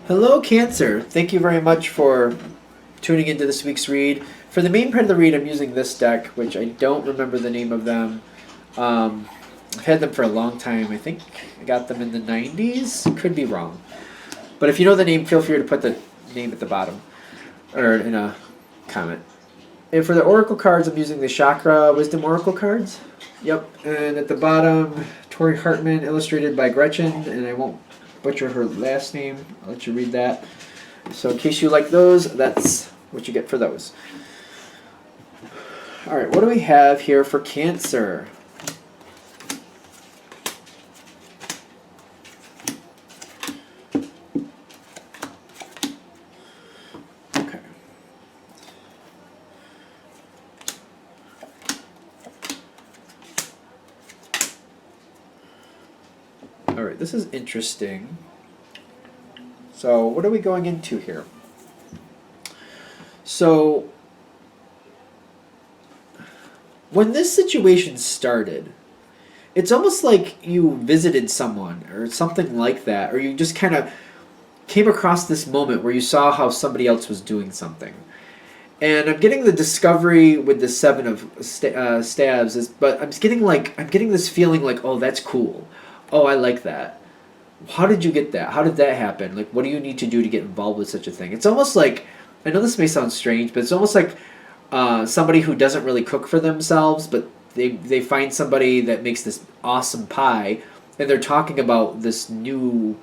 Hello, Cancer. Thank you very much for tuning into this week's read. For the main part of the read, I'm using this deck, which I don't remember the name of them. I've had them for a long time. I think I got them in the 90s. Could be wrong. But if you know the name, feel free to put the name at the bottom or in a comment. And for the Oracle cards, I'm using the Chakra Wisdom Oracle cards. Yep. And at the bottom, Tori Hartman, illustrated by Gretchen, and I won't butcher her last name. I'll let you read that. So in case you like those, that's what you get for those. All right, what do we have here for Cancer? Okay. All right, this is interesting. So what are we going into here? So when this situation started, it's almost like you visited someone or something like that, or you just kind of came across this moment where you saw how somebody else was doing something. And I'm getting the discovery with the seven of stabs, but I'm getting this feeling like, oh, that's cool. Oh, I like that. How did you get that? How did that happen? Like, what do you need to do to get involved with such a thing? It's almost like, I know this may sound strange, but it's almost like somebody who doesn't really cook for themselves, but they find somebody that makes this awesome pie, and they're talking about this new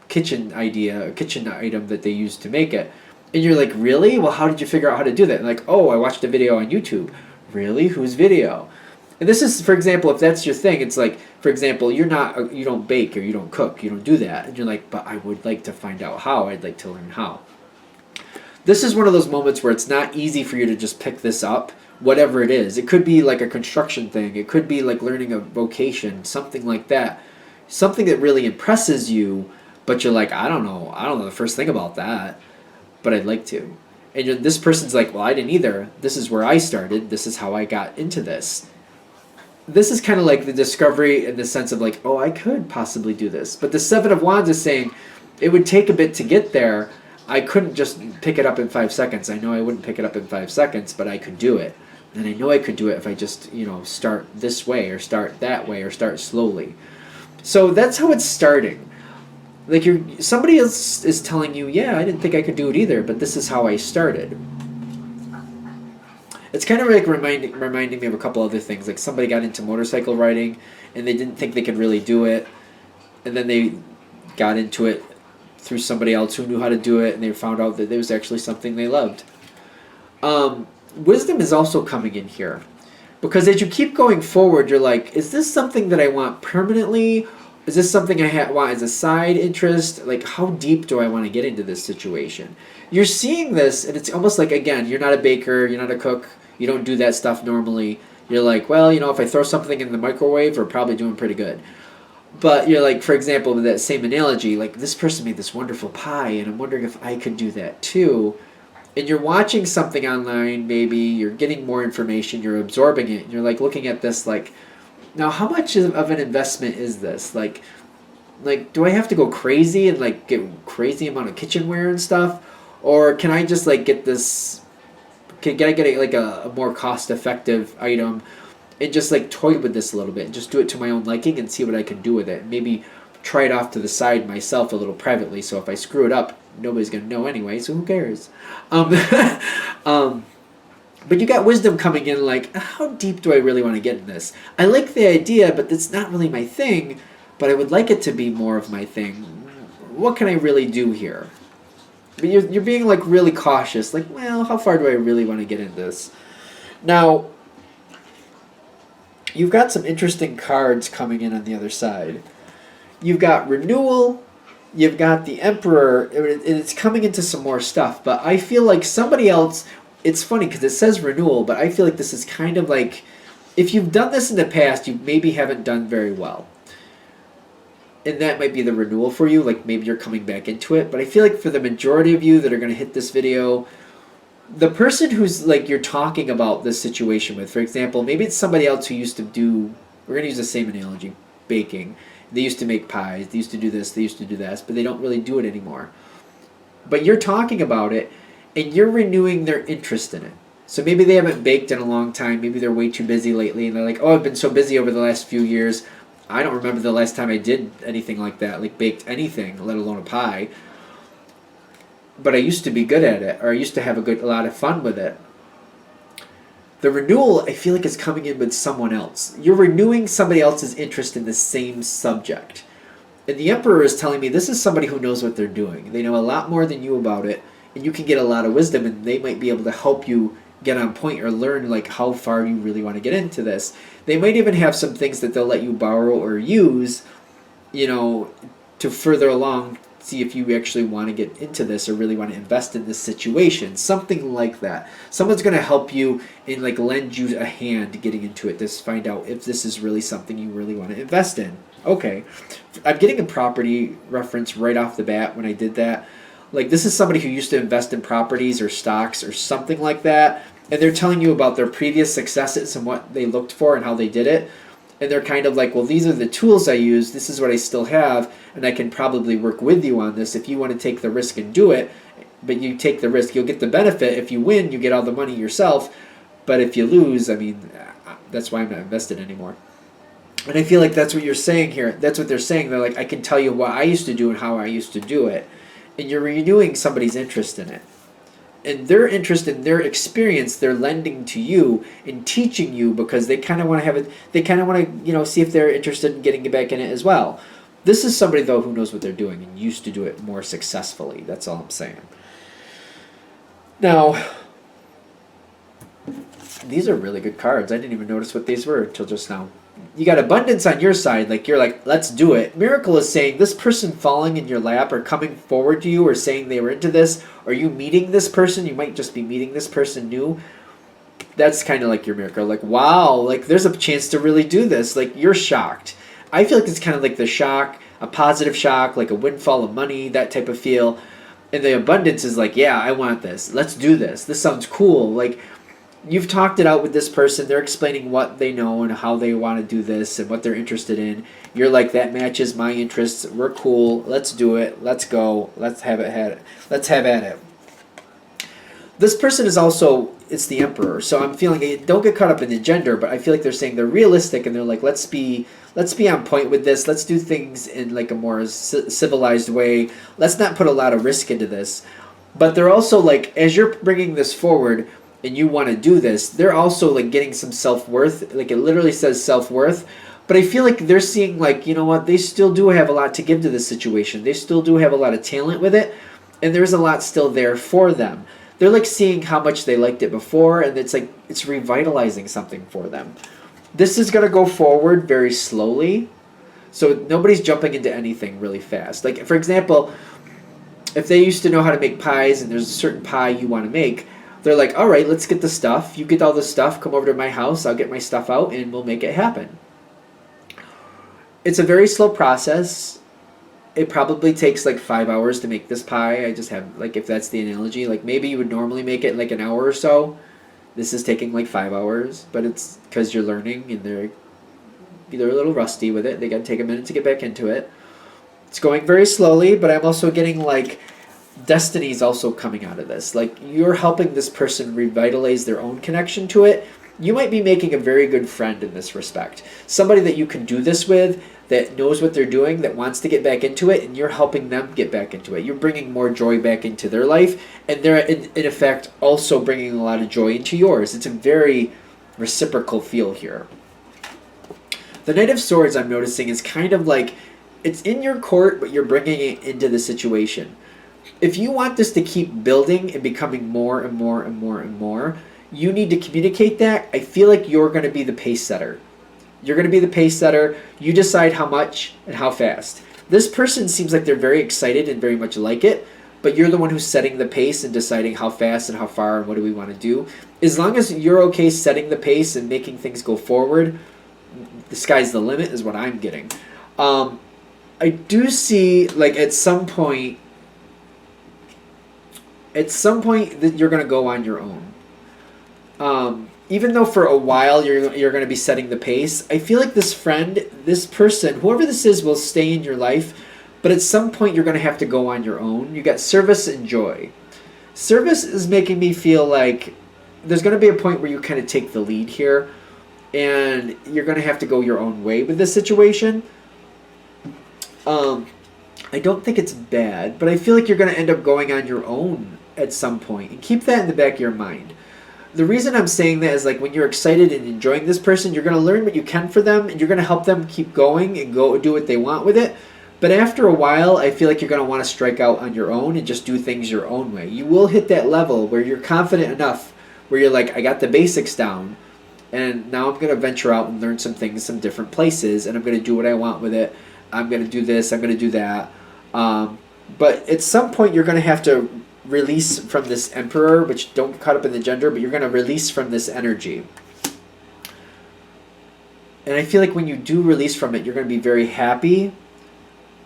kitchen item that they use to make it. And you're like, really? Well, how did you figure out how to do that? And like, oh, I watched a video on YouTube. Really? Whose video? And this is, for example, if that's your thing, it's like, for example, you don't bake or you don't cook, you don't do that. And you're like, but I would like to find out how. I'd like to learn how. This is one of those moments where it's not easy for you to just pick this up, whatever it is. It could be like a construction thing. It could be like learning a vocation, something like that. Something that really impresses you, but you're like, I don't know the first thing about that, but I'd like to. And this person's like, well, I didn't either. This is where I started. This is how I got into this. This is kind of like the discovery in the sense of like, oh, I could possibly do this. But the Seven of Wands is saying it would take a bit to get there. I couldn't just pick it up in 5 seconds. I know I wouldn't pick it up in 5 seconds, but I could do it. And I know I could do it if I just, start this way or start that way or start slowly. So that's how it's starting. Like somebody else is telling you, yeah, I didn't think I could do it either, but this is how I started. It's kind of like reminding me of a couple other things. Like somebody got into motorcycle riding and they didn't think they could really do it, and then they got into it through somebody else who knew how to do it, and they found out that there was actually something they loved. Wisdom is also coming in here, because as you keep going forward, you're like, is this something that I want permanently? Is this something I want as a side interest? Like, how deep do I want to get into this situation? You're seeing this, and it's almost like, again, you're not a baker, you're not a cook, you don't do that stuff normally. You're like, well, if I throw something in the microwave, we're probably doing pretty good. But you're like, for example, with that same analogy, like this person made this wonderful pie, and I'm wondering if I could do that too. And you're watching something online, maybe, you're getting more information, you're absorbing it, and you're like looking at this like, now how much of an investment is this? Like, do I have to go crazy and like get crazy amount of kitchenware and stuff? Or can I just like get this, can I get like a more cost-effective item and just like toy with this a little bit and just do it to my own liking and see what I can do with it? Maybe try it off to the side myself a little privately, so if I screw it up, nobody's going to know anyway, so who cares? But you got wisdom coming in like, how deep do I really want to get in this? I like the idea, but it's not really my thing, but I would like it to be more of my thing. What can I really do here? But you're being like really cautious, like, well, how far do I really want to get into this? Now, you've got some interesting cards coming in on the other side. You've got renewal, you've got the Emperor, it's coming into some more stuff, but I feel like somebody else, it's funny because it says renewal, but I feel like this is kind of like, if you've done this in the past, you maybe haven't done very well. And that might be the renewal for you, like maybe you're coming back into it, but I feel like for the majority of you that are going to hit this video, the person who's like you're talking about this situation with, for example, maybe it's somebody else who used to do, we're going to use the same analogy, baking. They used to make pies, they used to do this, they used to do that, but they don't really do it anymore. but you're talking about it and you're renewing their interest in it. So maybe they haven't baked in a long time. Maybe they're way too busy lately, and they're like, "Oh, I've been so busy over the last few years. I don't remember the last time I did anything like that, like baked anything, let alone a pie. But I used to be good at it, or I used to have a lot of fun with it." The renewal, I feel like, is coming in with someone else. You're renewing somebody else's interest in the same subject. And the Emperor is telling me this is somebody who knows what they're doing. They know a lot more than you about it, and you can get a lot of wisdom, and they might be able to help you get on point or learn like how far you really want to get into this. They might even have some things that they'll let you borrow or use, to further along, see if you actually want to get into this or really want to invest in this situation. Something like that. Someone's going to help you and like lend you a hand getting into it to find out if this is really something you really want to invest in. Okay. I'm getting a property reference right off the bat when I did that. Like, this is somebody who used to invest in properties or stocks or something like that, and they're telling you about their previous successes and what they looked for and how they did it. And they're kind of like, well, these are the tools I use, this is what I still have, and I can probably work with you on this if you want to take the risk and do it. But you take the risk, you'll get the benefit. If you win, you get all the money yourself. But if you lose, I mean, that's why I'm not invested anymore. And I feel like that's what you're saying here. That's what they're saying. They're like, I can tell you what I used to do and how I used to do it. And you're renewing somebody's interest in it. And their interest in their experience, they're lending to you and teaching you because they kind of want to have it. They kind of want to, see if they're interested in getting back in it as well. This is somebody, though, who knows what they're doing and used to do it more successfully. That's all I'm saying. Now, these are really good cards. I didn't even notice what these were until just now. You got abundance on your side, like you're like, let's do it. Miracle is saying this person falling in your lap or coming forward to you or saying they were into this, or you meeting this person, you might just be meeting this person new. That's kind of like your miracle. Like, wow, like there's a chance to really do this. Like, you're shocked. I feel like it's kind of like the shock, a positive shock, like a windfall of money, that type of feel. And the abundance is like, yeah, I want this. Let's do this. This sounds cool. Like, you've talked it out with this person. They're explaining what they know and how they want to do this and what they're interested in. You're like, that matches my interests. We're cool. Let's do it. Let's go. Let's have it. Let's have at it. This person is also, it's the Emperor. So I'm feeling, don't get caught up in the gender, but I feel like they're saying they're realistic and they're like, let's be on point with this. Let's do things in like a more civilized way. Let's not put a lot of risk into this. But they're also like, as you're bringing this forward, and you want to do this, they're also like getting some self-worth. Like, it literally says self-worth. But I feel like they're seeing like, you know what, they still do have a lot to give to this situation. They still do have a lot of talent with it. And there's a lot still there for them. They're like seeing how much they liked it before. And it's like, it's revitalizing something for them. This is going to go forward very slowly. So nobody's jumping into anything really fast. Like, for example, if they used to know how to make pies and there's a certain pie you want to make, they're like, all right, let's get the stuff. You get all the stuff. Come over to my house. I'll get my stuff out, and we'll make it happen. It's a very slow process. It probably takes like 5 hours to make this pie. I just have, like, if that's the analogy, like maybe you would normally make it in like an hour or so. This is taking like 5 hours, but it's because you're learning, and they're a little rusty with it. They got to take a minute to get back into it. It's going very slowly, but I'm also getting like, destiny is also coming out of this. Like, you're helping this person revitalize their own connection to it. You might be making a very good friend in this respect. Somebody that you can do this with, that knows what they're doing, that wants to get back into it, and you're helping them get back into it. You're bringing more joy back into their life, and they're, in effect, also bringing a lot of joy into yours. It's a very reciprocal feel here. The Knight of Swords, I'm noticing, is kind of like, it's in your court, but you're bringing it into the situation. If you want this to keep building and becoming more and more and more and more, you need to communicate that. I feel like you're going to be the pace setter. You're going to be the pace setter. You decide how much and how fast. This person seems like they're very excited and very much like it, but you're the one who's setting the pace and deciding how fast and how far and what do we want to do. As long as you're okay setting the pace and making things go forward, the sky's the limit is what I'm getting. I do see, like, at some point that you're going to go on your own. Even though for a while you're going to be setting the pace, I feel like this friend, this person, whoever this is, will stay in your life, But at some point, you're going to have to go on your own. You got service and joy. Service is making me feel like there's going to be a point where you kind of take the lead here, and you're going to have to go your own way with this situation. I don't think it's bad, but I feel like you're going to end up going on your own at some point, and keep that in the back of your mind. The reason I'm saying that is, like, when you're excited and enjoying this person, you're going to learn what you can for them, and you're going to help them keep going and go do what they want with it. But after a while, I feel like you're going to want to strike out on your own and just do things your own way. You will hit that level where you're confident enough, where you're like, I got the basics down, and now I'm going to venture out and learn some things, some different places, and I'm going to do what I want with it. I'm going to do this, I'm going to do that. But at some point, you're going to have to release from this emperor, which don't get caught up in the gender, but you're going to release from this energy. And I feel like when you do release from it, you're going to be very happy.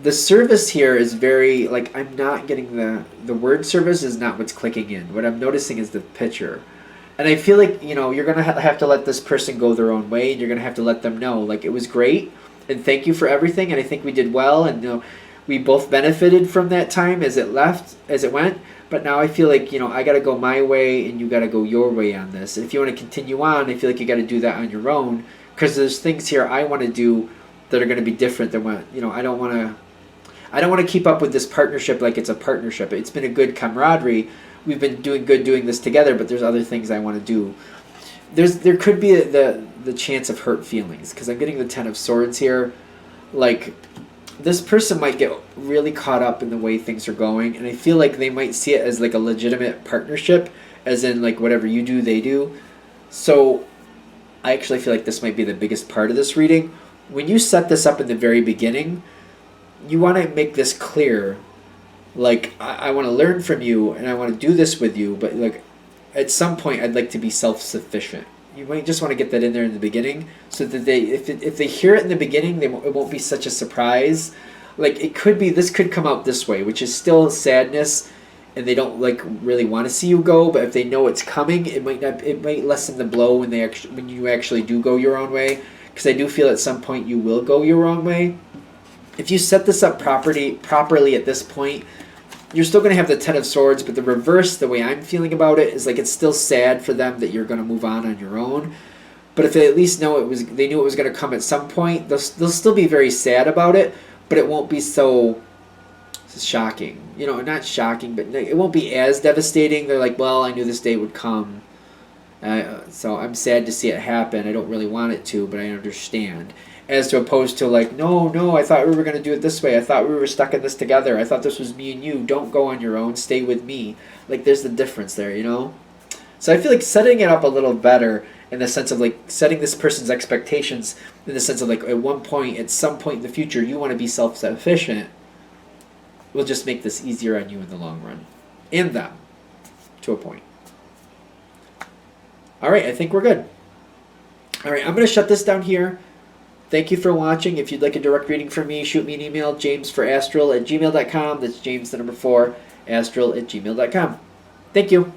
The service here is very, like, I'm not getting the word service is not what's clicking in. What I'm noticing is the picture. And I feel like, you know, you're going to have to let this person go their own way, and you're going to have to let them know, like, it was great, and thank you for everything, and I think we did well, and, you know, we both benefited from that time as it went. But now I feel like, you know, I got to go my way and you got to go your way on this. And if you want to continue on, I feel like you got to do that on your own, because there's things here I want to do that are going to be different than what, you know, I don't want to keep up with this partnership like it's a partnership. It's been a good camaraderie. We've been doing this together, but there's other things I want to do. There could be the chance of hurt feelings, because I'm getting the Ten of Swords here. Like, this person might get really caught up in the way things are going, and I feel like they might see it as like a legitimate partnership, as in like whatever you do, they do. So I actually feel like this might be the biggest part of this reading. When you set this up in the very beginning, you want to make this clear. Like, I want to learn from you, and I want to do this with you, but like at some point I'd like to be self-sufficient. You might just want to get that in there in the beginning, so that if they hear it in the beginning, it won't be such a surprise. Like, this could come out this way, which is still sadness, and they don't like really want to see you go. But if they know it's coming, it might lessen the blow when you actually do go your own way. Because I do feel at some point you will go your own way. If you set this up properly at this point, you're still going to have the Ten of Swords, but the reverse, the way I'm feeling about it, is like it's still sad for them that you're going to move on your own. But if they at least know they knew it was going to come at some point, they'll still be very sad about it, but it won't be so shocking. You know, not shocking, but it won't be as devastating. They're like, well, I knew this day would come, so I'm sad to see it happen. I don't really want it to, but I understand. As to opposed to like, no, I thought we were going to do it this way. I thought we were stuck in this together. I thought this was me and you. Don't go on your own. Stay with me. Like, there's the difference there, you know? So I feel like setting it up a little better in the sense of like setting this person's expectations in the sense of like at some point in the future, you want to be self-sufficient, will just make this easier on you in the long run. And them, to a point. All right, I think we're good. All right, I'm going to shut this down here. Thank you for watching. If you'd like a direct reading from me, shoot me an email, jamesforastral@gmail.com. That's James, the number 4, astral@gmail.com. Thank you.